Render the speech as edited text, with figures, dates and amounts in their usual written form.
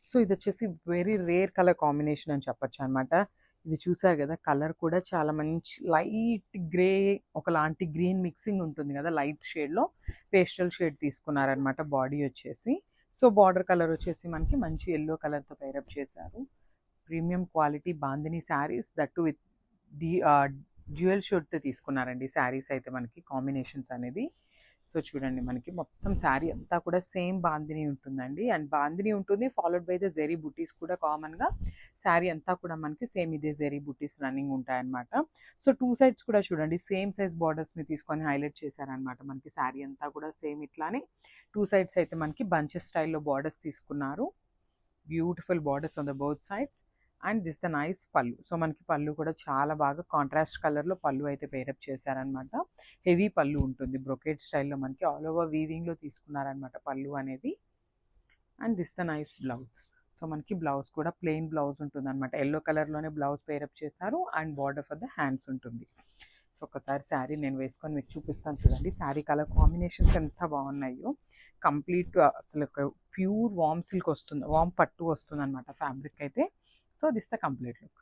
So ఇది వచ్చేసి very rare colour combination అని చెప్పొచ్చు అనమాట. ఇది చూసారు కదా, కలర్ కూడా చాలా మంచి లైట్ గ్రే, ఒకలాంటి గ్రీన్ మిక్సింగ్ ఉంటుంది కదా, లైట్ షేడ్లో పేస్టల్ షేడ్ తీసుకున్నారనమాట బాడీ వచ్చేసి. సో బార్డర్ కలర్ వచ్చేసి మనకి మంచి ఎల్లో కలర్తో పైరప్ చేశారు. Premium quality bandhani saris, that with the dual షూట్తో తీసుకున్నారండి శారీస్ అయితే మనకి కాంబినేషన్స్ అనేది. సో చూడండి, మనకి మొత్తం శారీ అంతా కూడా సేమ్ బాందిని ఉంటుందండి. అండ్ బాందిని ఉంటుంది, ఫాలోడ్ బై ద జెరీ బుటీస్ కూడా కామన్గా శారీ అంతా కూడా మనకి సేమ్ ఇదే జెరీ బుటీస్ రన్నింగ్ ఉంటాయన్నమాట. సో టూ సైడ్స్ కూడా చూడండి సేమ్ సైజ్ బార్డర్స్ని తీసుకొని హైలైట్ చేశారనమాట. మనకి శారీ అంతా కూడా సేమ్ ఇట్లానే టూ సైడ్స్ అయితే మనకి బంచెస్ స్టైల్లో బార్డర్స్ తీసుకున్నారు. Beautiful borders on the both sides. And this the nice పళ్ళు. సో మనకి పళ్ళు కూడా చాలా బాగా కాంట్రాస్ట్ కలర్లో పళ్ళు అయితే పేరప్ చేశారనమాట. హెవీ పళ్ళు ఉంటుంది, బ్రొకేట్ స్టైల్లో మనకి ఆల్ ఓవర్ వీవింగ్లో తీసుకున్నారనమాట పళ్ళు అనేది. And this the nice blouse. So మనకి బ్లౌజ్ కూడా ప్లెయిన్ బ్లౌజ్ ఉంటుంది అనమాట. ఎల్లో కలర్లోనే బ్లౌజ్ పేరప్ చేశారు and border for the hands ఉంటుంది. సో ఒకసారి శారీ నేను వేసుకొని మీకు చూపిస్తాను చూడండి. శారీ కలర్ కాంబినేషన్స్ ఎంత బాగున్నాయో. కంప్లీట్ అసలు ప్యూర్ వామ్ సిల్క్ వస్తుంది, వామ్ పట్టు వస్తుంది అనమాట ఫ్యాబ్రిక్ అయితే. So this the complete look.